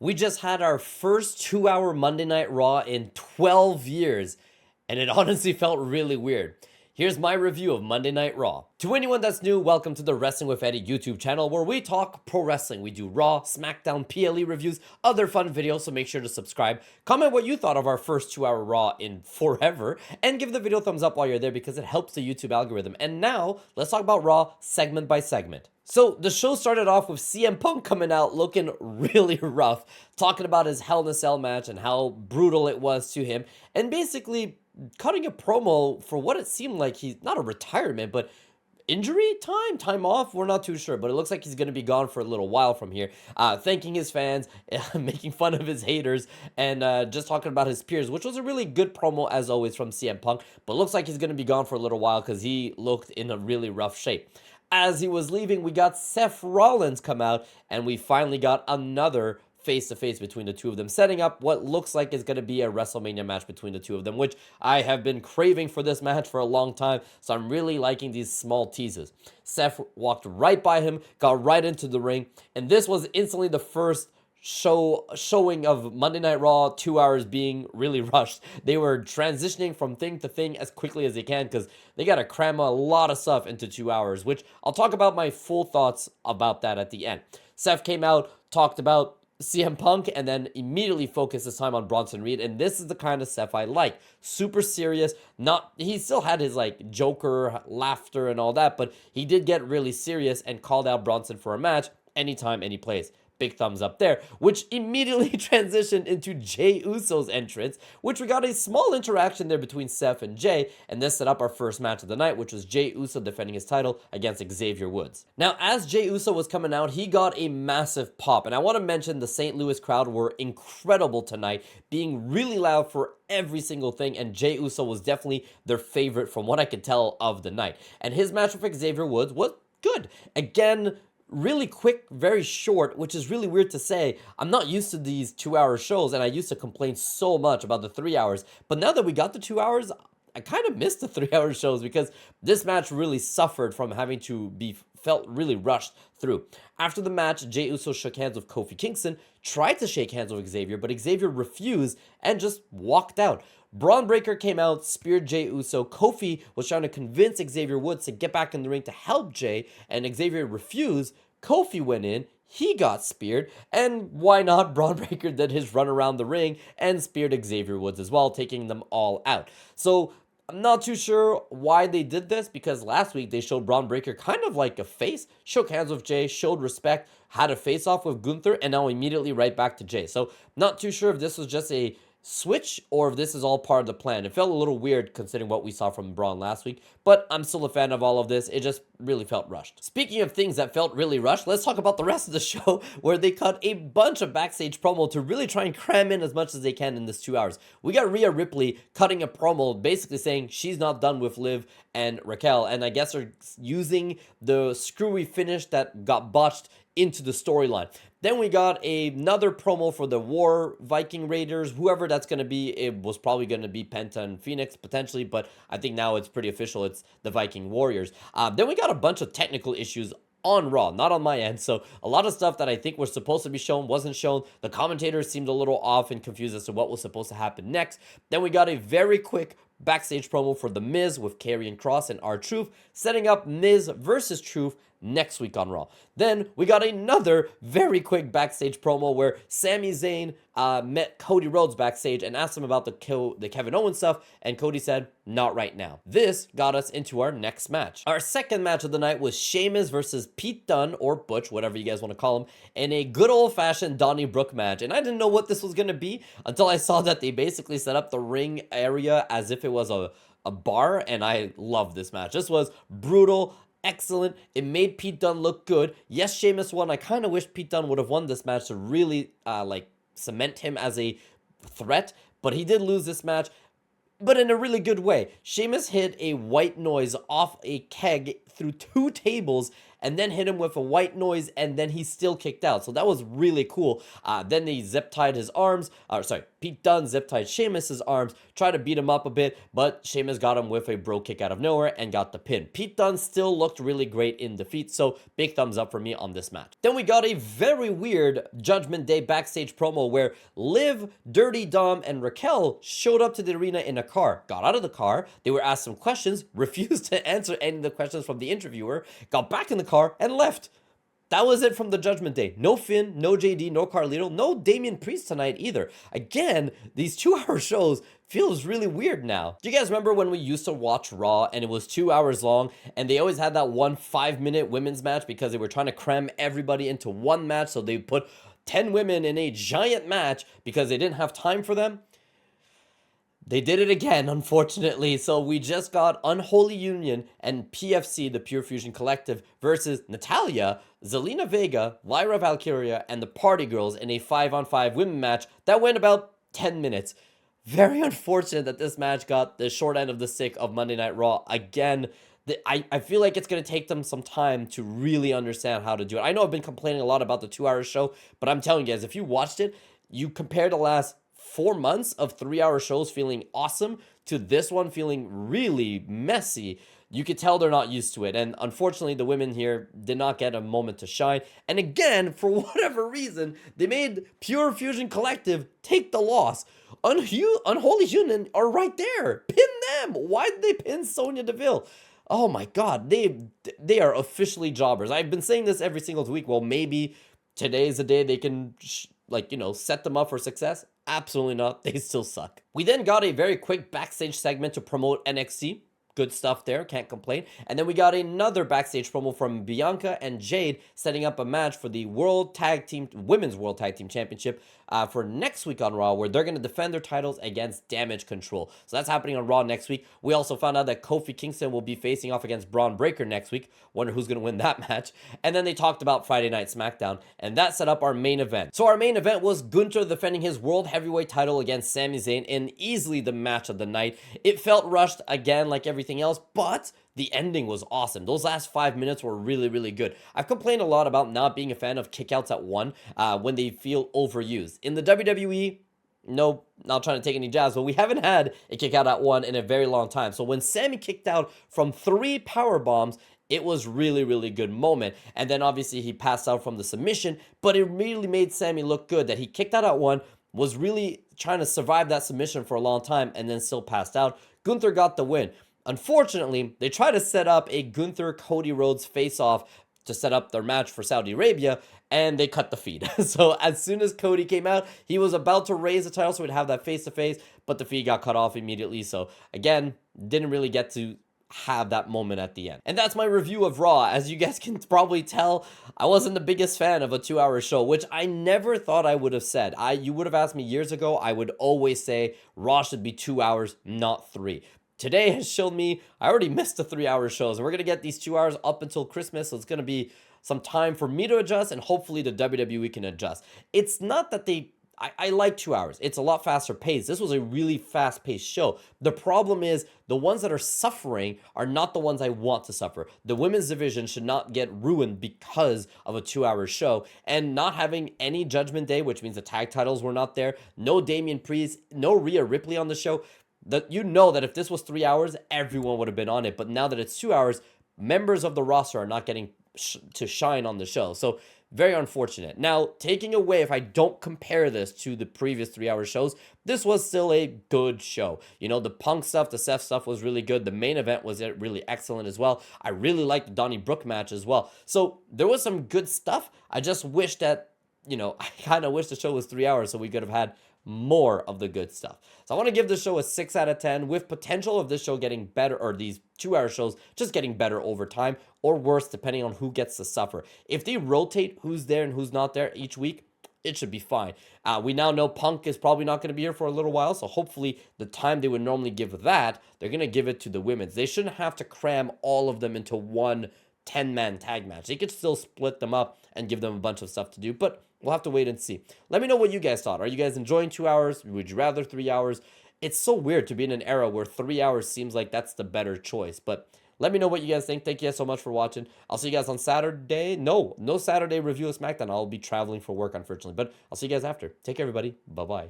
We just had our first 2-hour Monday Night Raw in 12 years, and it honestly felt really weird. Here's my review of Monday Night Raw. To anyone that's new, welcome to the Wrestling with Eddie YouTube channel where we talk pro wrestling. We do Raw, SmackDown, PLE reviews, other fun videos, so make sure to subscribe. Comment what you thought of our first 2-hour Raw in forever, and give the video a thumbs up while you're there because it helps the YouTube algorithm. And now, let's talk about Raw segment by segment. So the show started off with CM Punk coming out looking really rough, talking about his Hell in a Cell match and how brutal it was to him, and basically cutting a promo for what it seemed like he's not a retirement, but injury time off. We're not too sure, but it looks like he's going to be gone for a little while from here. Thanking his fans, making fun of his haters, and just talking about his peers, which was a really good promo as always from CM Punk. But looks like he's going to be gone for a little while because he looked in a really rough shape. As he was leaving, we got Seth Rollins come out, and we finally got another face-to-face between the two of them, setting up what looks like is going to be a WrestleMania match between the two of them, which I have been craving for this match for a long time, so I'm really liking these small teases. Seth walked right by him, got right into the ring, and this was instantly the first showing of Monday Night Raw 2 hours being really rushed. They were transitioning from thing to thing as quickly as they can because they got to cram a lot of stuff into 2 hours, which I'll talk about my full thoughts about that at the end. Seth came out, talked about CM Punk, and then immediately focused his time on Bronson Reed, and this is the kind of Seth I like. Super serious, he still had his like Joker laughter and all that, but he did get really serious and called out Bronson for a match anytime, any place. Big thumbs up there, which immediately transitioned into Jey Uso's entrance, which we got a small interaction there between Seth and Jey, and this set up our first match of the night, which was Jey Uso defending his title against Xavier Woods. Now, as Jey Uso was coming out, he got a massive pop, and I want to mention the St. Louis crowd were incredible tonight, being really loud for every single thing, and Jey Uso was definitely their favorite from what I could tell of the night. And his match with Xavier Woods was good. Again, really quick, very short, which is really weird to say. I'm not used to these 2-hour shows, and I used to complain so much about the 3 hours. But now that we got the 2 hours, I kind of missed the 3-hour shows because this match really suffered from having to be felt really rushed through. After the match, Jey Uso shook hands with Kofi Kingston, tried to shake hands with Xavier, but Xavier refused and just walked out. Braun Breaker came out, speared Jey Uso. Kofi was trying to convince Xavier Woods to get back in the ring to help Jey, and Xavier refused. Kofi went in, he got speared, and why not? Braun Breaker did his run around the ring and speared Xavier Woods as well, taking them all out. So I'm not too sure why they did this, because last week they showed Braun Breaker kind of like a face, shook hands with Jey, showed respect, had a face-off with Gunther, and now immediately right back to Jey. So not too sure if this was just a switch or if this is all part of the plan. It felt a little weird considering what we saw from Braun last week, but I'm still a fan of all of this. It just really felt rushed. Speaking of things that felt really rushed, let's talk about the rest of the show where they cut a bunch of backstage promo to really try and cram in as much as they can in this 2 hours. We got Rhea Ripley cutting a promo basically saying she's not done with Liv and Raquel, and I guess they're using the screwy finish that got botched into the storyline. Then we got another promo for the War Viking Raiders, whoever that's going to be. It was probably going to be Penta and Phoenix potentially, but I think now it's pretty official. It's the Viking Warriors. Then we got a bunch of technical issues on Raw, not on my end. So a lot of stuff that I think was supposed to be shown wasn't shown. The commentators seemed a little off and confused as to what was supposed to happen next. Then we got a very quick backstage promo for The Miz with Karrion Kross and R-Truth, setting up Miz versus Truth next week on Raw. Then we got another very quick backstage promo where Sami Zayn met Cody Rhodes backstage and asked him about the Kevin Owens stuff, and Cody said, not right now. This got us into our next match. Our second match of the night was Sheamus versus Pete Dunne, or Butch, whatever you guys want to call him, in a good old-fashioned Donnybrook match. And I didn't know what this was going to be until I saw that they basically set up the ring area as if it was a bar, and I love this match. This was brutal, excellent. It made Pete Dunne look good. Yes, Sheamus won. I kind of wish Pete Dunne would have won this match to really cement him as a threat, but he did lose this match, but in a really good way. Sheamus hit a white noise off a keg through 2 tables and then hit him with a white noise, and then he still kicked out. So that was really cool. Then they zip-tied his arms. Pete Dunne zip-tied Sheamus's arms, tried to beat him up a bit, but Sheamus got him with a bro kick out of nowhere and got the pin. Pete Dunne still looked really great in defeat, so big thumbs up for me on this match. Then we got a very weird Judgment Day backstage promo where Liv, Dirty Dom, and Raquel showed up to the arena in a car, got out of the car, they were asked some questions, refused to answer any of the questions from the interviewer, got back in the car, and left. That was it from the Judgment Day. No Finn, no JD, no Carlito, no Damian Priest tonight either. Again, these 2-hour shows feels really weird now. Do you guys remember when we used to watch Raw and it was 2 hours long and they always had that one 5-minute women's match because they were trying to cram everybody into one match, so they put 10 women in a giant match because they didn't have time for them? They did it again, unfortunately. So we just got Unholy Union and PFC, the Pure Fusion Collective, versus Natalya, Zelina Vega, Lyra Valkyria, and the Party Girls in a 5-on-5 women match that went about 10 minutes. Very unfortunate that this match got the short end of the stick of Monday Night Raw. Again, I feel like it's going to take them some time to really understand how to do it. I know I've been complaining a lot about the 2-hour show, but I'm telling you guys, if you watched it, you compare the last 4 months of 3-hour shows feeling awesome to this one feeling really messy. You could tell they're not used to it. And unfortunately, the women here did not get a moment to shine. And again, for whatever reason, they made Pure Fusion Collective take the loss. Unholy Union are right there. Pin them. Why did they pin Sonya Deville? Oh my God, they are officially jobbers. I've been saying this every single week. Well, maybe today's the day they can set them up for success. Absolutely not. They still suck. We then got a very quick backstage segment to promote NXT. Good stuff there, can't complain. And then we got another backstage promo from Bianca and Jade setting up a match for the Women's World Tag Team Championship for next week on Raw, where they're going to defend their titles against Damage Control. So that's happening on Raw next week. We also found out that Kofi Kingston will be facing off against Braun Breaker next week. Wonder who's going to win that match. And then they talked about Friday Night SmackDown, and that set up our main event. So our main event was Gunther defending his World Heavyweight title against Sami Zayn in easily the match of the night. It felt rushed again like everything else, but the ending was awesome. Those last 5 minutes were really, really good. I've complained a lot about not being a fan of kickouts at 1 when they feel overused. In the WWE, no, not trying to take any jabs, but we haven't had a kick out at 1 in a very long time. So when Sami kicked out from 3 power bombs, it was really, really good moment. And then obviously he passed out from the submission, but it really made Sami look good that he kicked out at 1, was really trying to survive that submission for a long time, and then still passed out. Gunther got the win. Unfortunately, they tried to set up a Gunther-Cody Rhodes face-off to set up their match for Saudi Arabia, and they cut the feed. So as soon as Cody came out, he was about to raise the title so we'd have that face-to-face, but the feed got cut off immediately. So again, didn't really get to have that moment at the end. And that's my review of Raw. As you guys can probably tell, I wasn't the biggest fan of a 2-hour show, which I never thought I would have said. You would have asked me years ago, I would always say Raw should be 2 hours, not 3. Today has shown me I already missed the 3-hour shows, and we're going to get these 2 hours up until Christmas, so it's going to be some time for me to adjust, and hopefully the WWE can adjust. It's not that I like 2 hours. It's a lot faster paced. This was a really fast-paced show. The problem is the ones that are suffering are not the ones I want to suffer. The women's division should not get ruined because of a 2-hour show, and not having any Judgment Day, which means the tag titles were not there, no Damian Priest, no Rhea Ripley on the show. That you know that if this was 3 hours, everyone would have been on it. But now that it's 2 hours, members of the roster are not getting to shine on the show. So very unfortunate. Now, taking away, if I don't compare this to the previous 3-hour shows, this was still a good show. You know, the Punk stuff, the Seth stuff was really good. The main event was really excellent as well. I really liked the Donnybrook match as well. So there was some good stuff. I just wish that, I kind of wish the show was 3 hours so we could have had more of the good stuff. So I want to give this show a 6 out of 10 with potential of this show getting better, or these 2-hour shows just getting better over time, or worse depending on who gets to suffer. If they rotate who's there and who's not there each week, it should be fine. We now know Punk is probably not going to be here for a little while, so hopefully the time they would normally give that, they're going to give it to the women's. They shouldn't have to cram all of them into one 10-man tag match. They could still split them up and give them a bunch of stuff to do, but we'll have to wait and see. Let me know what you guys thought. Are you guys enjoying 2 hours? Would you rather 3 hours? It's so weird to be in an era where 3 hours seems like that's the better choice, but Let me know what you guys think. Thank you guys so much for watching. I'll see you guys on Saturday. No Saturday review of SmackDown. I'll be traveling for work, unfortunately. But I'll see you guys after. Take care, everybody. Bye-bye.